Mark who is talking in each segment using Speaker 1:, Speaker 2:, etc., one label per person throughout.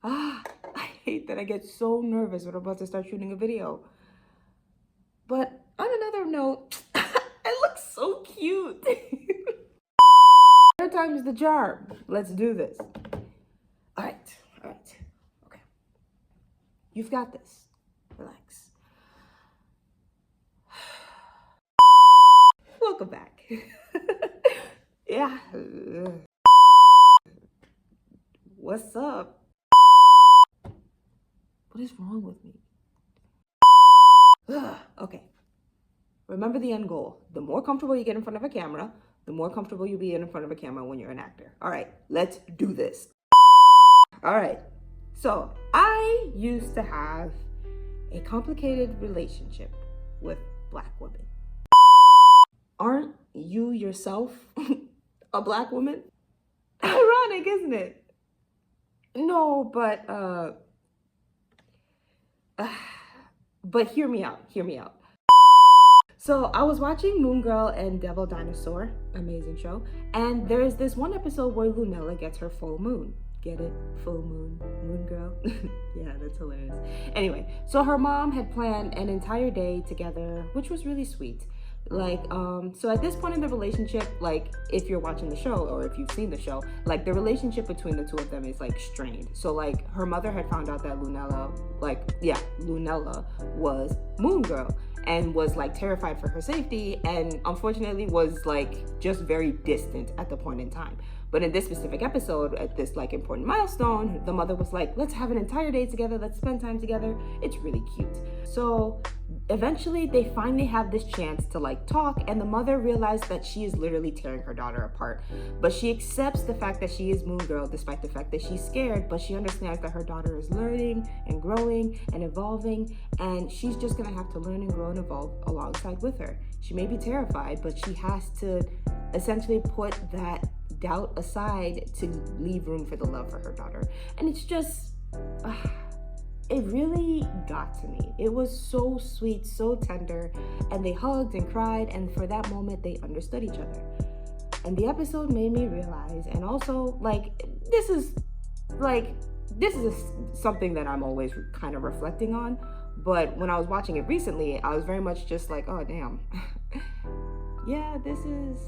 Speaker 1: I hate that I get so nervous when I'm about to start shooting a video. But on another note, I look so cute. Third time is the charm. Let's do this. All right. Okay. You've got this. Relax. Welcome back. Yeah. What's up? What is wrong with me? Okay. Remember the end goal. The more comfortable you get in front of a camera, the more comfortable you'll be in front of a camera when you're an actor. All right, let's do this. All right. So I used to have a complicated relationship with Black women. Aren't you yourself a Black woman? Ironic, isn't it? No, but hear me out. So I was watching Moon Girl and Devil Dinosaur, amazing show, and there's this one episode where Lunella gets her full moon. Get it? Full moon, Moon Girl. Yeah, that's hilarious. Anyway, so her mom had planned an entire day together, which was really sweet. Like, so at this point in the relationship, like, if you're watching the show or if you've seen the show, like, the relationship between the two of them is, like, strained. So, like, her mother had found out that Lunella was Moon Girl and was, like, terrified for her safety and unfortunately was, like, just very distant at the point in time. But in this specific episode, at this, like, important milestone, the mother was like, let's have an entire day together, let's spend time together. It's really cute. So eventually they finally have this chance to, like, talk, and the mother realized that she is literally tearing her daughter apart. But she accepts the fact that she is Moon Girl despite the fact that she's scared, but she understands that her daughter is learning and growing and evolving, and she's just gonna have to learn and grow and evolve alongside with her. She may be terrified, but she has to essentially put that doubt aside to leave room for the love for her daughter. And it's just, it really got to me. It was so sweet, so tender, and they hugged and cried, and for that moment they understood each other. And the episode made me realize, and also, like, this is something that I'm always kind of reflecting on, but when I was watching it recently, I was very much just like, oh damn. Yeah, this is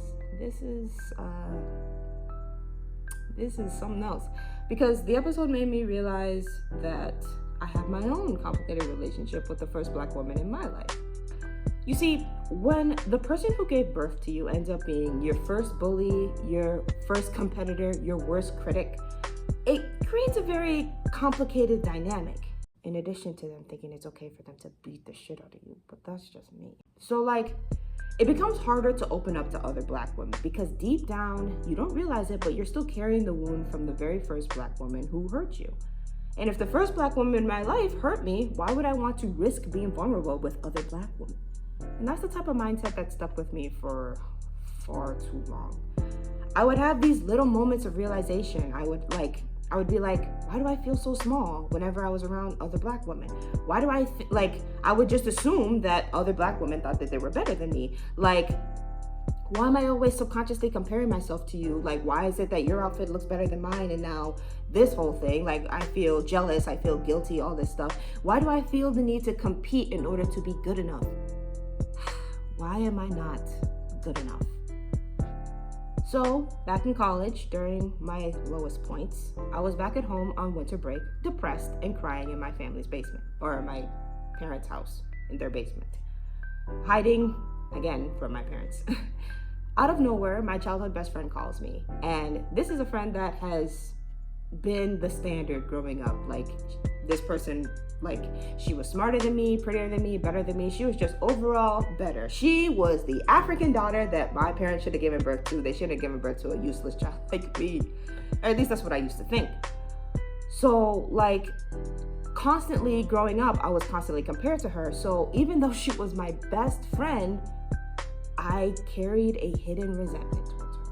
Speaker 1: something else, because the episode made me realize that I have my own complicated relationship with the first Black woman in my life. You see, when the person who gave birth to you ends up being your first bully, your first competitor, your worst critic, it creates a very complicated dynamic, in addition to them thinking it's okay for them to beat the shit out of you. But that's just me. So, like, it becomes harder to open up to other Black women because deep down, you don't realize it, but you're still carrying the wound from the very first Black woman who hurt you. And if the first Black woman in my life hurt me, why would I want to risk being vulnerable with other Black women? And that's the type of mindset that stuck with me for far too long. I would have these little moments of realization. I would be like, why do I feel so small whenever I was around other Black women? Why do I would just assume that other Black women thought that they were better than me. Like, why am I always subconsciously comparing myself to you? Like, why is it that your outfit looks better than mine? And now this whole thing, like, I feel jealous, I feel guilty, all this stuff. Why do I feel the need to compete in order to be good enough? Why am I not good enough? So, back in college, during my lowest points, I was back at home on winter break, depressed and crying in my family's basement, or my parents' house in their basement, hiding, again, from my parents. Out of nowhere, my childhood best friend calls me, and this is a friend that has been the standard growing up. Like, this person, like, she was smarter than me, prettier than me, better than me. She was just overall better. She was the African daughter that my parents should have given birth to. They should have given birth to a useless child like me. Or at least that's what I used to think. So, like, constantly growing up, I was constantly compared to her. So even though she was my best friend, I carried a hidden resentment towards her.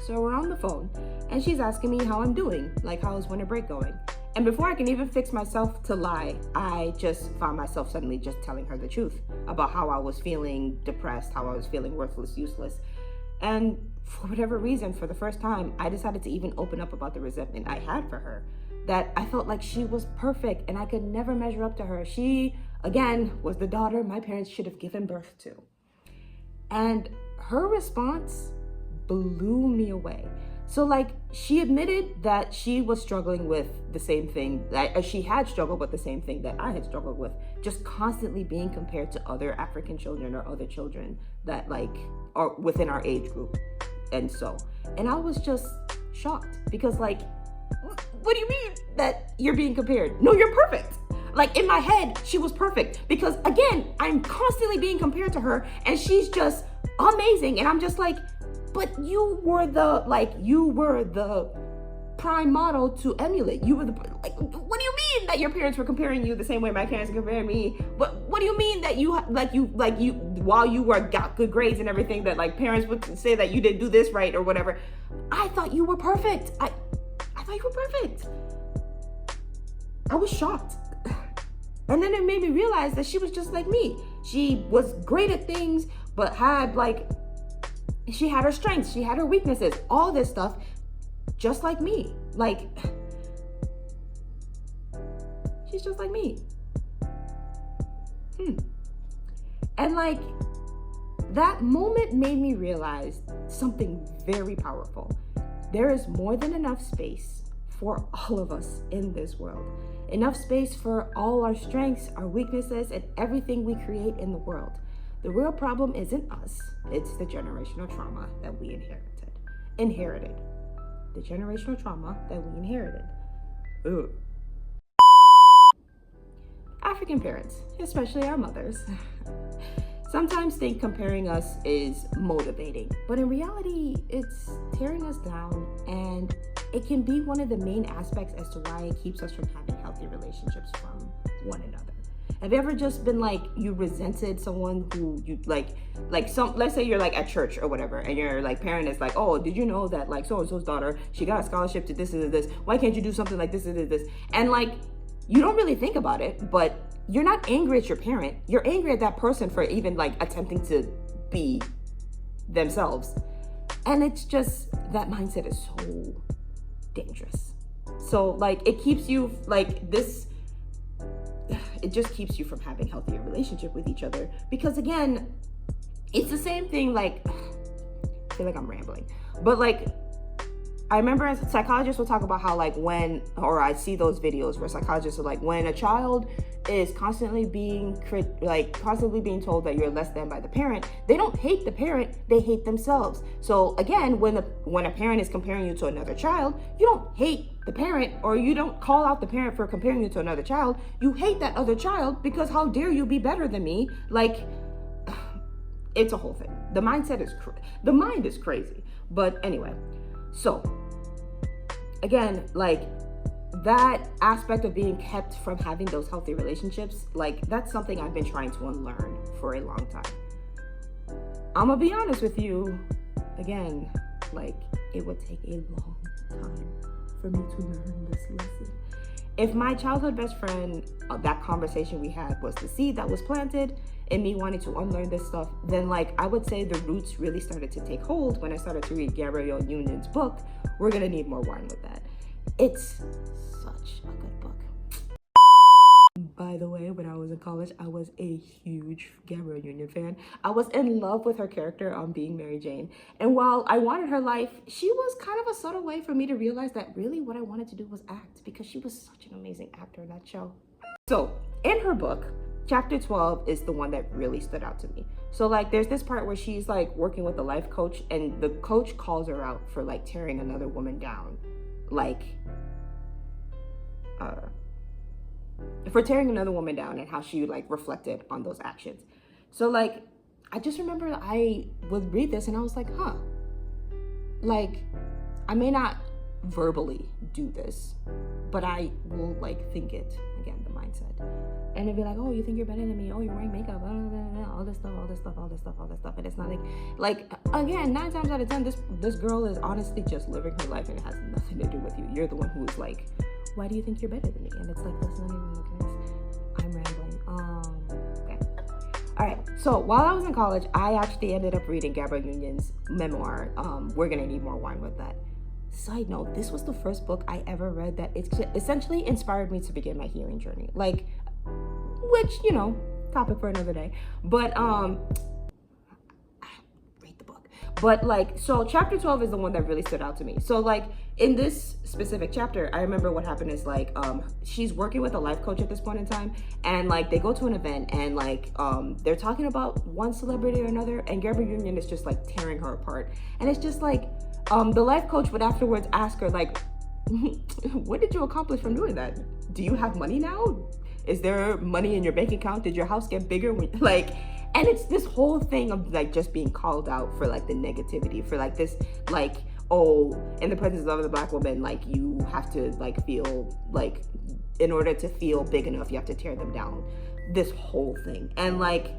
Speaker 1: So we're on the phone, and she's asking me how I'm doing, like, how's winter break going? And before I can even fix myself to lie, I just found myself suddenly just telling her the truth about how I was feeling depressed, how I was feeling worthless, useless. And for whatever reason, for the first time, I decided to even open up about the resentment I had for her. that I felt like she was perfect and I could never measure up to her. She, again, was the daughter my parents should have given birth to. And her response blew me away. So like, she admitted that she was struggling with the same thing, that she had struggled with the same thing that I had struggled with, just constantly being compared to other African children or other children that like are within our age group. And I was just shocked because like, what do you mean that you're being compared? No, you're perfect. Like in my head, she was perfect because again, I'm constantly being compared to her and she's just amazing. And I'm just like, but you were the prime model to emulate. You were the, like, what do you mean that your parents were comparing you the same way my parents compared me? What do you mean that you while you got good grades and everything, that like parents would say that you didn't do this right or whatever? I thought you were perfect. I thought you were perfect. I was shocked. And then it made me realize that she was just like me. She was great at things, but she had her strengths, she had her weaknesses, all this stuff, just like me. Like, she's just like me. And like, that moment made me realize something very powerful. There is more than enough space for all of us in this world. Enough space for all our strengths, our weaknesses, and everything we create in the world. The real problem isn't us, it's the generational trauma that we inherited. The generational trauma that we inherited. Ugh. African parents, especially our mothers, sometimes think comparing us is motivating, but in reality, it's tearing us down, and it can be one of the main aspects as to why it keeps us from having healthy relationships from one another. Have you ever just been like, you resented someone who you like let's say you're like at church or whatever, and your like parent is like, oh, did you know that like so-and-so's daughter, she got a scholarship to this and this, why can't you do something like this and this? And like, you don't really think about it, but you're not angry at your parent, you're angry at that person for even like attempting to be themselves. And it's just, that mindset is so dangerous. So like, it keeps you like this, it just keeps you from having healthier relationship with each other, because again, it's the same thing. Like, I feel like I'm rambling, but like, I remember psychologists will talk about how like I see those videos where psychologists are like, when a child is constantly being told that you're less than by the parent, they don't hate the parent, they hate themselves. So again, when a parent is comparing you to another child, you don't hate the parent, or you don't call out the parent for comparing you to another child. You hate that other child because how dare you be better than me? Like, it's a whole thing. The mindset is the mind is crazy. But anyway, so again, like, that aspect of being kept from having those healthy relationships, like, that's something I've been trying to unlearn for a long time. I'm gonna be honest with you, again, like, it would take a long time for me to learn this lesson. If my childhood best friend, that conversation we had was the seed that was planted in me wanting to unlearn this stuff, then like, I would say the roots really started to take hold when I started to read Gabrielle Union's book, We're Gonna Need More Wine With That. It's such a good book. By the way, when I was in college, I was a huge Gabrielle Union fan. I was in love with her character on Being Mary Jane. And while I wanted her life, she was kind of a subtle way for me to realize that really what I wanted to do was act, because she was such an amazing actor in that show. So in her book, chapter 12 is the one that really stood out to me. So like, there's this part where she's like working with a life coach, and the coach calls her out for like tearing another woman down. Like, for tearing another woman down, and how she like reflected on those actions. So like, I just remember I would read this and I was like, like, I may not verbally do this, but I will like think it. Again, the mindset. And it'd be like, oh, you think you're better than me, oh, you're wearing makeup, blah, blah, blah, blah, all this stuff. And it's not like again, 9 times out of 10, this girl is honestly just living her life, and it has nothing to do with you. You're the one who's like, why do you think you're better than me? And it's like, that's not even the case. I'm rambling. Okay. All right. So while I was in college, I actually ended up reading Gabrielle Union's memoir, We're Gonna Need More Wine With That. Side note, this was the first book I ever read that essentially inspired me to begin my healing journey. Like, which, topic for another day. But read the book. But like, so chapter 12 is the one that really stood out to me. So like in this specific chapter, I remember what happened is like she's working with a life coach at this point in time, and like they go to an event, and like they're talking about one celebrity or another, and Gabrielle Union is just like tearing her apart. And it's just like the life coach would afterwards ask her like, what did you accomplish from doing that? Do you have money now? Is there money in your bank account? Did your house get bigger? Like, and it's this whole thing of like just being called out for like the negativity, for like this, like, oh, in the presence of the Black woman, like you have to like feel like, in order to feel big enough, you have to tear them down. This whole thing. And like,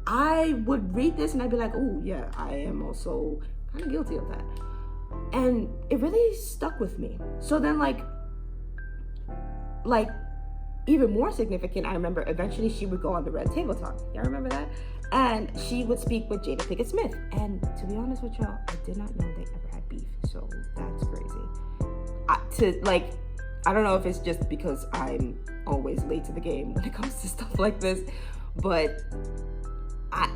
Speaker 1: I would read this and I'd be like, oh yeah, I am also kind of guilty of that. And it really stuck with me. So then like even more significant, I remember eventually she would go on the Red Table Talk. Y'all remember that? And she would speak with Jada Pinkett Smith. And to be honest with y'all, I did not know they ever had beef. So that's crazy. I don't know if it's just because I'm always late to the game when it comes to stuff like this, but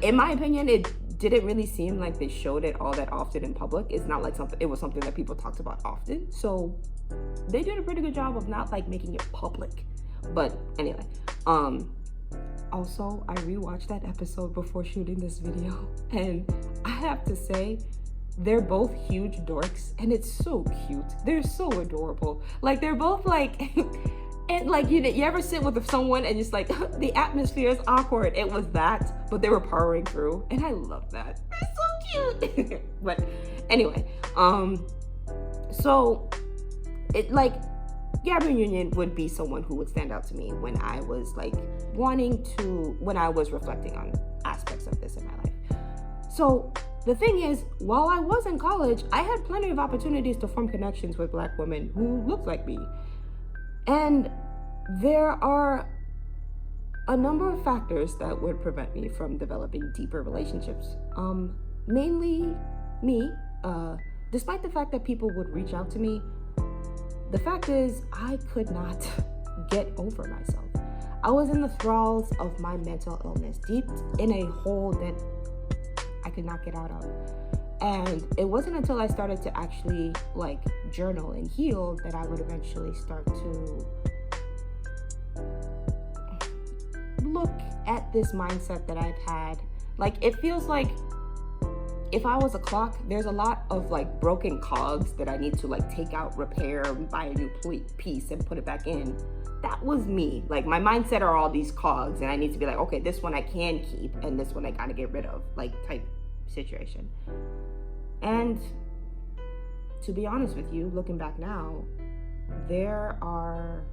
Speaker 1: in my opinion, it didn't really seem like they showed it all that often in public. It's not like it was something that people talked about often. So they did a pretty good job of not like making it public. But anyway, also I rewatched that episode before shooting this video, and I have to say, they're both huge dorks, and it's so cute. They're so adorable. Like they're both like, and like you ever sit with someone and just like the atmosphere is awkward. It was that, but they were powering through, and I love that. They're so cute. But anyway, so it like. Gabrielle Union would be someone who would stand out to me when I was like when I was reflecting on aspects of this in my life. So the thing is, while I was in college, I had plenty of opportunities to form connections with Black women who looked like me. And there are a number of factors that would prevent me from developing deeper relationships. Mainly me, despite the fact that people would reach out to me, the fact is, I could not get over myself. I was in the thralls of my mental illness, deep in a hole that I could not get out of. And it wasn't until I started to actually like journal and heal that I would eventually start to look at this mindset that I've had. Like, it feels like if I was a clock, there's a lot of like broken cogs that I need to like take out, repair, buy a new piece and put it back in. That was me. Like my mindset are all these cogs, and I need to be like, okay, this one I can keep and this one I gotta get rid of, like type situation. And to be honest with you, looking back now, there are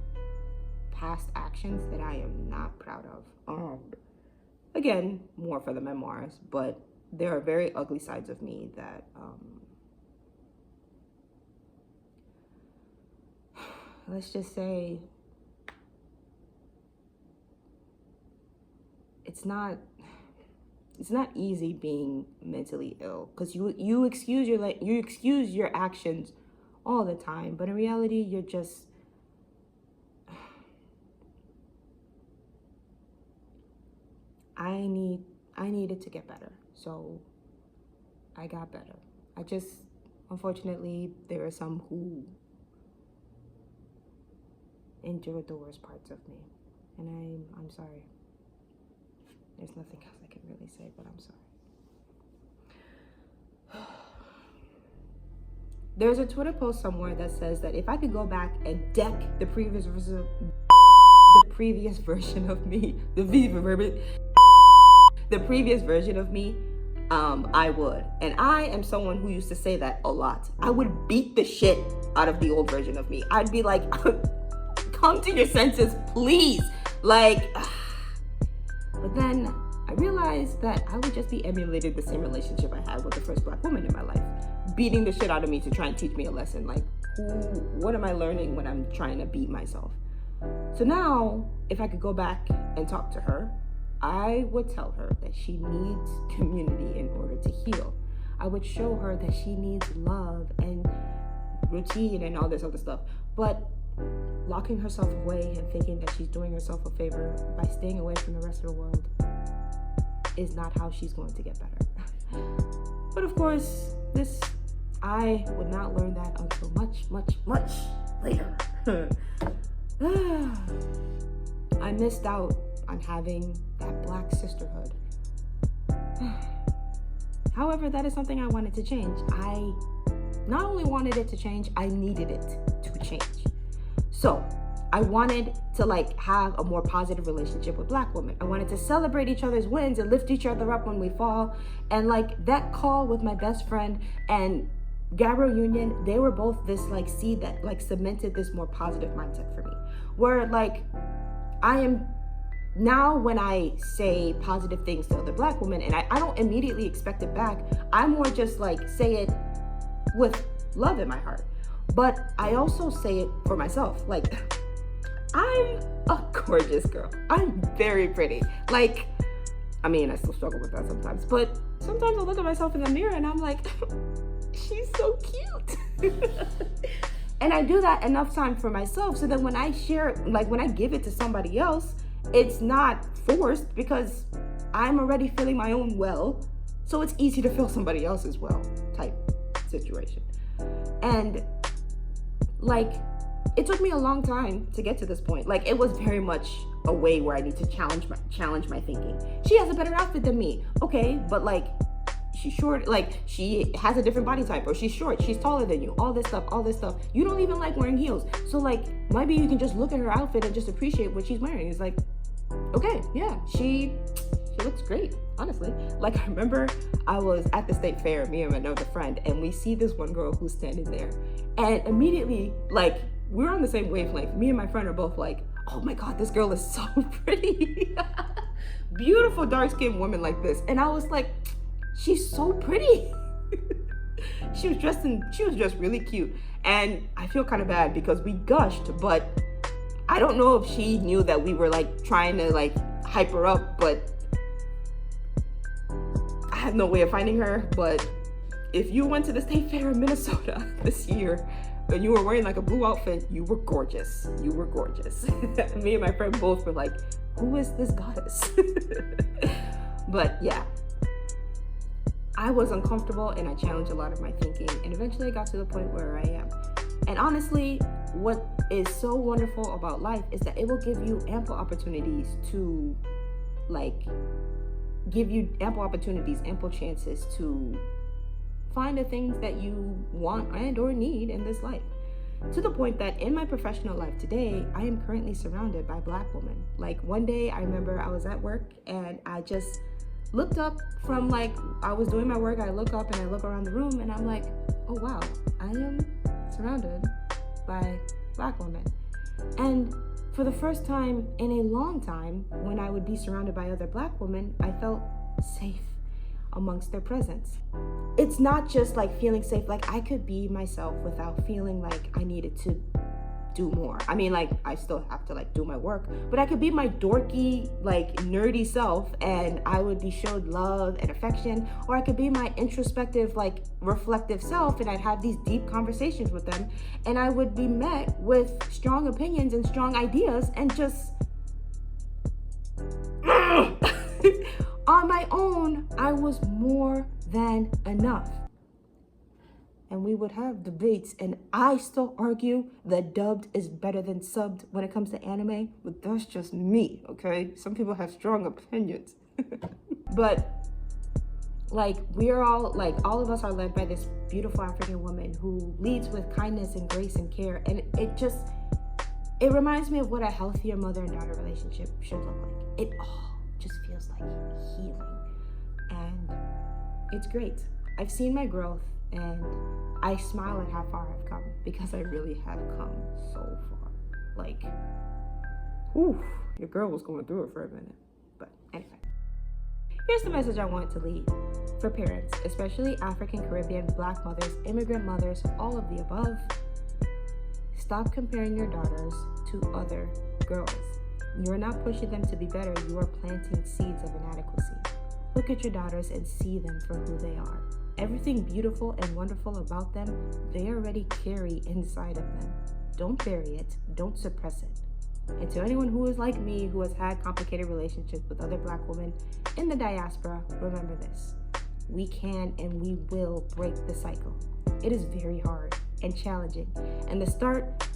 Speaker 1: past actions that I am not proud of. Again, more for the memoirs, but there are very ugly sides of me that let's just say it's not easy being mentally ill, because you excuse your actions all the time, but in reality you're just I needed to get better. So I got better. Unfortunately, there are some who endured the worst parts of me. And I'm sorry. There's nothing else I can really say, but I'm sorry. There's a Twitter post somewhere that says that if I could go back and deck the previous version of me, the previous version of me, I would. And I am someone who used to say that a lot. I would beat the shit out of the old version of me. I'd be like, come to your senses, please. Like, but then I realized that I would just be emulating the same relationship I had with the first Black woman in my life, beating the shit out of me to try and teach me a lesson. Like, what am I learning when I'm trying to beat myself? So now, if I could go back and talk to her, I would tell her that she needs community in order to heal. I would show her that she needs love and routine and all this other stuff. But locking herself away and thinking that she's doing herself a favor by staying away from the rest of the world is not how she's going to get better. But of course, I would not learn that until much later. I missed out on having that black sisterhood. However, that is something I wanted to change. I not only wanted it to change, I needed it to change. So I wanted to have a more positive relationship with black women. I wanted to celebrate each other's wins and lift each other up when we fall. And that call with my best friend and Gabrielle Union, they were both this seed that cemented this more positive mindset for me. Where I am now, when I say positive things to other black women, and I don't immediately expect it back, I more just say it with love in my heart. But I also say it for myself. I'm a gorgeous girl. I'm very pretty. I still struggle with that sometimes. But sometimes I look at myself in the mirror and I'm like, she's so cute. And I do that enough time for myself so that when I share, when I give it to somebody else, it's not forced because I'm already feeling my own well. So it's easy to feel somebody else's well type situation. And it took me a long time to get to this point. It was very much a way where I need to challenge my thinking. She has a better outfit than me. Okay, but she's short, she has a different body type, or she's short, she's taller than you, all this stuff. You don't even like wearing heels. So maybe you can just look at her outfit and just appreciate what she's wearing. It's okay, yeah, she looks great, honestly. I remember I was at the state fair, me and another friend, and we see this one girl who's standing there. And immediately, we're on the same wavelength. Me and my friend are both oh my God, this girl is so pretty. Beautiful dark-skinned woman like this. And I was she's so pretty. She was dressed really cute. And I feel kind of bad because we gushed, but I don't know if she knew that we were trying to hype her up, but I have no way of finding her. But if you went to the state fair in Minnesota this year and you were wearing a blue outfit, you were gorgeous. You were gorgeous. Me and my friend both were who is this goddess? But yeah, I was uncomfortable and I challenged a lot of my thinking, and eventually I got to the point where I am. And honestly, what is so wonderful about life is that it will give you ample opportunities to ample chances to find the things that you want and or need in this life. To the point that in my professional life today, I am currently surrounded by black women. One day I remember I was at work and I just looked up from I was doing my work, I look up and I look around the room and I'm oh wow, I am surrounded by black women. And for the first time in a long time, when I would be surrounded by other black women, I felt safe amongst their presence. It's not just feeling safe, I could be myself without feeling I needed to do more. I still have to do my work, but I could be my dorky, nerdy self and I would be showed love and affection, or I could be my introspective, reflective self and I'd have these deep conversations with them and I would be met with strong opinions and strong ideas and just on my own, I was more than enough. And we would have debates, and I still argue that dubbed is better than subbed when it comes to anime, but that's just me, okay? Some people have strong opinions. But we are all of us are led by this beautiful African woman who leads with kindness and grace and care, and it reminds me of what a healthier mother and daughter relationship should look like. It all just feels like healing, and it's great. I've seen my growth and I smile at how far I've come because I really have come so far. Your girl was going through it for a minute. But anyway, here's the message I want to leave for parents, especially African, Caribbean, black mothers, immigrant mothers, all of the above. Stop comparing your daughters to other girls. You are not pushing them to be better, you are planting seeds of inadequacy. Look at your daughters and see them for who they are. Everything beautiful and wonderful about them, they already carry inside of them. Don't bury it, don't suppress it. And to anyone who is like me, who has had complicated relationships with other Black women in the diaspora, remember this. We can and we will break the cycle. It is very hard and challenging. And the start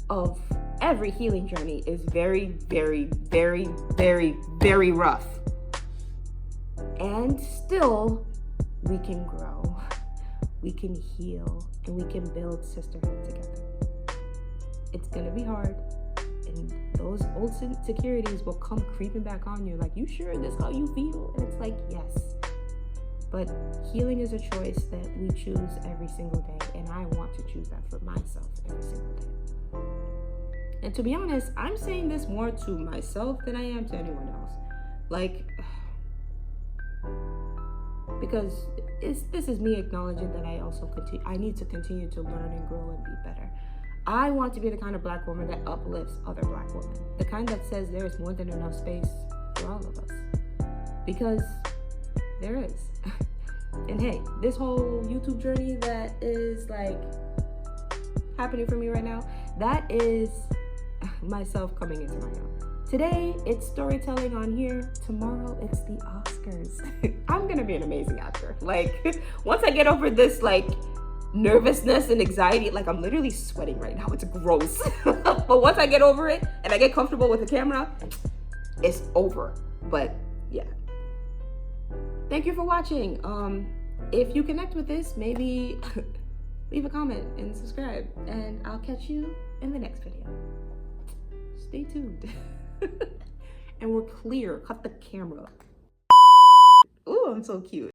Speaker 1: of every healing journey is very, very, very, very, very rough. And still, we can grow, we can heal, and we can build sisterhood together. It's gonna be hard, and those old insecurities will come creeping back on you, like, you sure this is how you feel? And it's like, yes. But healing is a choice that we choose every single day, and I want to choose that for myself every single day. And to be honest, I'm saying this more to myself than I am to anyone else. Like, because this is me acknowledging that I need to continue to learn and grow and be better. I want to be the kind of Black woman that uplifts other Black women. The kind that says there is more than enough space for all of us. Because there is. And hey, this whole YouTube journey that is like happening for me right now, that is myself coming into my own. Today, it's storytelling on here. Tomorrow, it's the Oscars. I'm gonna be an amazing actor. Like, once I get over this, like, nervousness and anxiety, like, I'm literally sweating right now. It's gross. But once I get over it and I get comfortable with the camera, it's over. But, yeah. Thank you for watching. If you connect with this, maybe leave a comment and subscribe. And I'll catch you in the next video. Stay tuned. And we're clear. Cut the camera. Ooh, I'm so cute.